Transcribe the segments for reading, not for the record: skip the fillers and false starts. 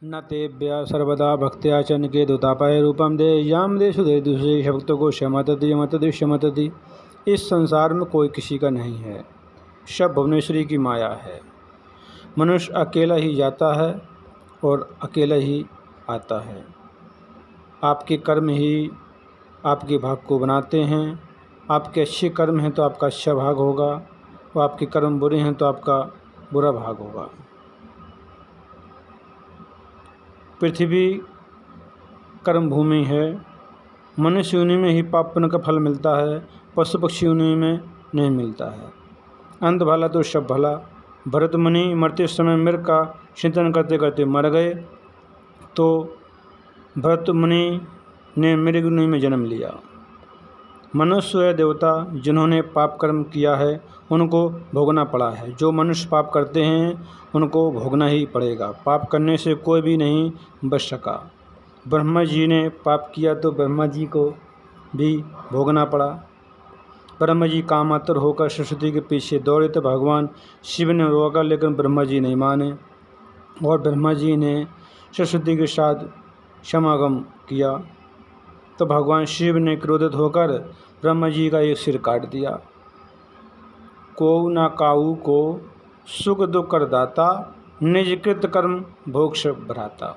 न तेभ्य सर्वदा भक्त्या च निकेतुतापाय रूपम दे याम देशु दे दूसरे शब्द को शमतति। इस संसार में कोई किसी का नहीं है, सब भुवनेश्वरी की माया है। मनुष्य अकेला ही जाता है और अकेला ही आता है। आपके कर्म ही आपके भाग को बनाते हैं। आपके अच्छे कर्म हैं तो आपका अच्छा भाग होगा, और आपके कर्म बुरे हैं तो आपका बुरा भाग होगा। पृथ्वी कर्म भूमि है। मनुष्य योनि में ही पाप पुण्य का फल मिलता है, पशु पक्षी योनि में नहीं मिलता है। अंत भला तो सब भला। भरत मुनि मरते समय मृग का चिंतन करते करते मर गए, तो भरत मुनि ने मृग योनि में जन्म लिया। मनुष्य या देवता जिन्होंने पाप कर्म किया है उनको भोगना पड़ा है। जो मनुष्य पाप करते हैं उनको भोगना ही पड़ेगा। पाप करने से कोई भी नहीं बच सका। ब्रह्मा जी ने पाप किया तो ब्रह्मा जी को भी भोगना पड़ा। ब्रह्मा जी कामातुर होकर सरस्वती के पीछे दौड़े तो भगवान शिव ने रोका, लेकिन ब्रह्मा जी नहीं माने और ब्रह्मा जी ने सरस्वती के साथ समागम किया। तो भगवान शिव ने क्रोधित होकर ब्रह्मा जी का एक सिर काट दिया। को ना काऊ को सुख दुख कर दाता, निज कृत कर्म भोग सब भराता।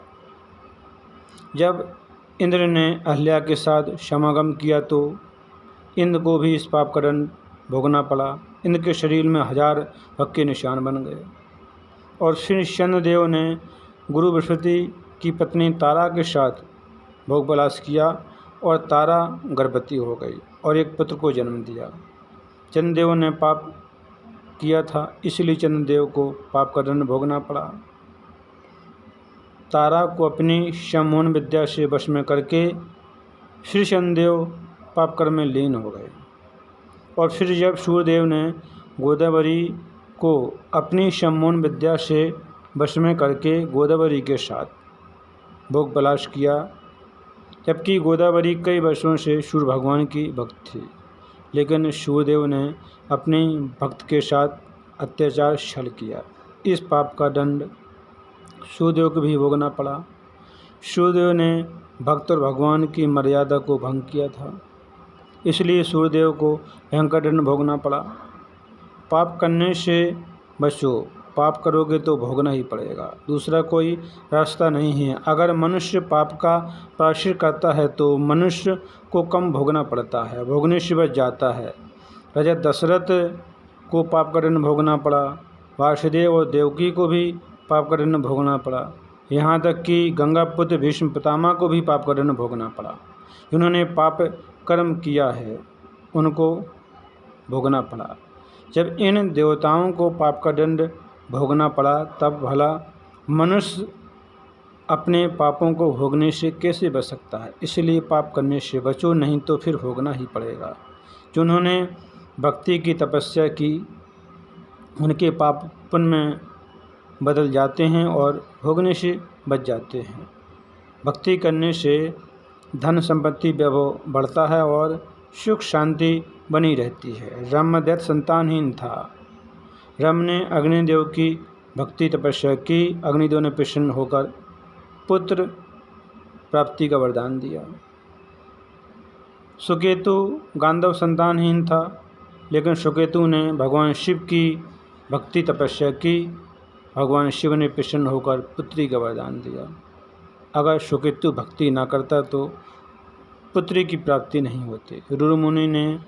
जब इंद्र ने अहल्या के साथ समागम किया तो इंद्र को भी इस पाप का दंड भोगना पड़ा। इंद्र के शरीर में 1000 भग के निशान बन गए। और फिर चंद्रदेव ने गुरु बृहस्पति की पत्नी तारा के साथ भोग विलास किया और तारा गर्भवती हो गई और एक पुत्र को जन्म दिया। चंद्रदेव ने पाप किया था, इसलिए चंद्रदेव को पाप का दंड भोगना पड़ा। तारा को अपनी सम्मोहन विद्या से वश में करके श्री चंद्रदेव पाप कर्म में लीन हो गए। और फिर जब सूर्यदेव ने गोदावरी को अपनी सम्मोहन विद्या से वश में करके गोदावरी के साथ भोग विलास किया, जबकि गोदावरी कई वर्षों से सूर्य भगवान की भक्त थी, लेकिन सूर्यदेव ने अपने भक्त के साथ अत्याचार छल किया। इस पाप का दंड सूर्यदेव को भी भोगना पड़ा। सूर्यदेव ने भक्त और भगवान की मर्यादा को भंग किया था, इसलिए सूर्यदेव को भयंकर दंड भोगना पड़ा। पाप करने से बचो, पाप करोगे तो भोगना ही पड़ेगा, दूसरा कोई रास्ता नहीं है। अगर मनुष्य पाप का प्रायश्चित करता है तो मनुष्य को कम भोगना पड़ता है, भोगने से बच जाता है। राजा दशरथ को पाप का दंड भोगना पड़ा, वासुदेव और देवकी को भी पाप का दंड भोगना पड़ा, यहाँ तक कि गंगा पुत्र भीष्म पितामह को भी पाप का दंड भोगना पड़ा। जिन्होंने पाप कर्म किया है उनको भोगना पड़ा। जब इन देवताओं को पाप का दंड भोगना पड़ा तब भला मनुष्य अपने पापों को भोगने से कैसे बच सकता है। इसलिए पाप करने से बचो, नहीं तो फिर भोगना ही पड़ेगा। जिन्होंने भक्ति की तपस्या की उनके पाप पुण्य में बदल जाते हैं और भोगने से बच जाते हैं। भक्ति करने से धन संपत्ति वैभव बढ़ता है और सुख शांति बनी रहती है। रम दैत्य संतानहीन था। रम ने अग्निदेव की भक्ति तपस्या की, अग्निदेव ने प्रसन्न होकर पुत्र प्राप्ति का वरदान दिया। सुकेतु गांधर्व संतानहीन था, लेकिन सुकेतु ने भगवान शिव की भक्ति तपस्या की, भगवान शिव ने प्रसन्न होकर पुत्री का वरदान दिया। अगर सुकेतु भक्ति ना करता तो पुत्री की प्राप्ति नहीं होती। रुरु मुनि ने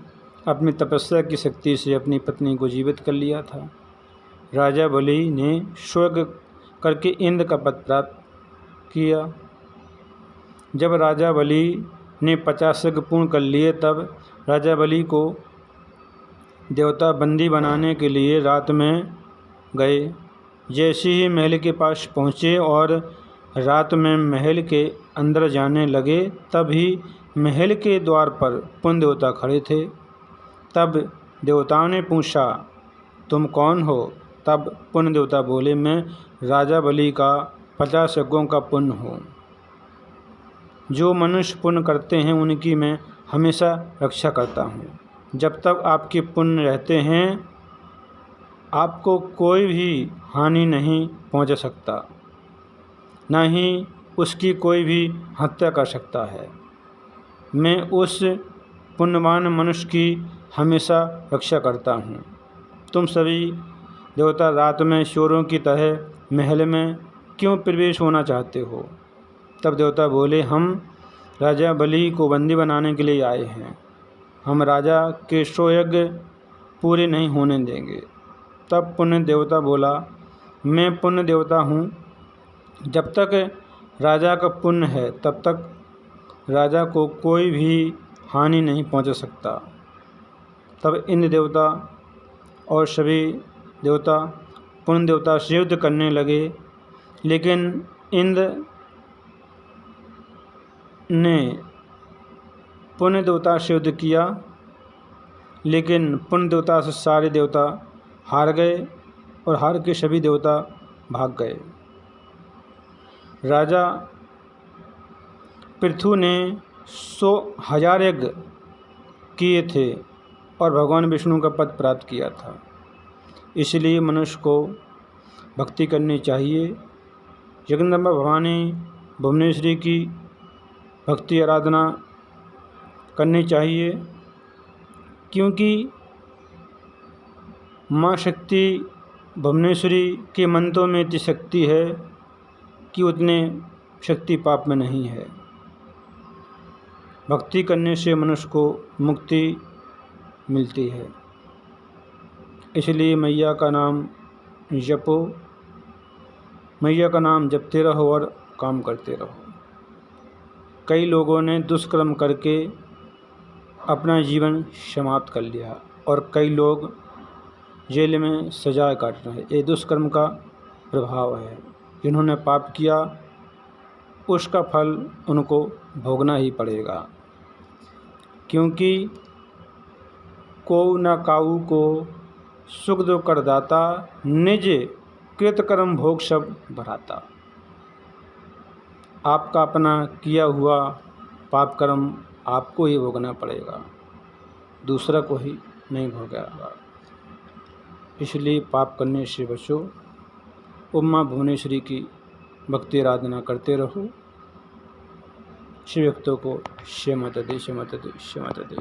अपनी तपस्या की शक्ति से अपनी पत्नी को जीवित कर लिया था। राजा बलि ने स्वर्ग करके इंद्र का पद प्राप्त किया। जब राजा बलि ने 50 यज्ञ पूर्ण कर लिए तब राजा बलि को देवता बंदी बनाने के लिए रात में गए। जैसे ही महल के पास पहुँचे और रात में महल के अंदर जाने लगे, तभी महल के द्वार पर पुण्य देवता खड़े थे। तब देवताओं ने पूछा, तुम कौन हो? तब पुण्य देवता बोले, मैं राजा बलि का 50 यज्ञों का पुण्य हूँ। जो मनुष्य पुण्य करते हैं उनकी मैं हमेशा रक्षा करता हूँ। जब तक आपके पुण्य रहते हैं आपको कोई भी हानि नहीं पहुँच सकता। न ही उसकी कोई भी हत्या कर सकता है। मैं उस पुण्यवान मनुष्य की हमेशा रक्षा करता हूँ। तुम सभी देवता रात में चोरों की तरह महल में क्यों प्रवेश होना चाहते हो? तब देवता बोले, हम राजा बलि को बंदी बनाने के लिए आए हैं। हम राजा के 100 यज्ञ पूरे नहीं होने देंगे। तब पुण्य देवता बोला, मैं पुण्य देवता हूँ। जब तक राजा का पुण्य है तब तक राजा को कोई भी हानि नहीं पहुँचा सकता। तब इंद्र देवता और सभी देवता पुण्य देवता से युद्ध करने लगे, लेकिन इंद्र ने पुण्य देवता से युद्ध किया, लेकिन पुण्य देवता से सारे देवता हार गए और हार के सभी देवता भाग गए। राजा पृथु ने 100,000 यज्ञ किए थे और भगवान विष्णु का पद प्राप्त किया था। इसलिए मनुष्य को भक्ति करनी चाहिए। जगदम्बा भवानी भुवनेश्वरी की भक्ति आराधना करनी चाहिए, क्योंकि माँ शक्ति भुवनेश्वरी के मंत्रों में इतनी शक्ति है कि उतने शक्ति पाप में नहीं है। भक्ति करने से मनुष्य को मुक्ति मिलती है। इसलिए मैया का नाम जपो, मैया का नाम जपते रहो और काम करते रहो। कई लोगों ने दुष्कर्म करके अपना जीवन समाप्त कर लिया और कई लोग जेल में सजा काट रहे हैं। ये दुष्कर्म का प्रभाव है। जिन्होंने पाप किया उसका फल उनको भोगना ही पड़ेगा, क्योंकि को न काऊ को सुख दो करदाता, निज कृतकर्म भोग सब भराता। आपका अपना किया हुआ पाप कर्म आपको ही भोगना पड़ेगा, दूसरा को ही नहीं भोगेगा। इसलिए पाप करने से बचो। उमा भुवनेश्वरी की भक्ति आराधना करते रहो। शिव भक्तों को श्री माता दी, श्री माता दी, श्री माता दी।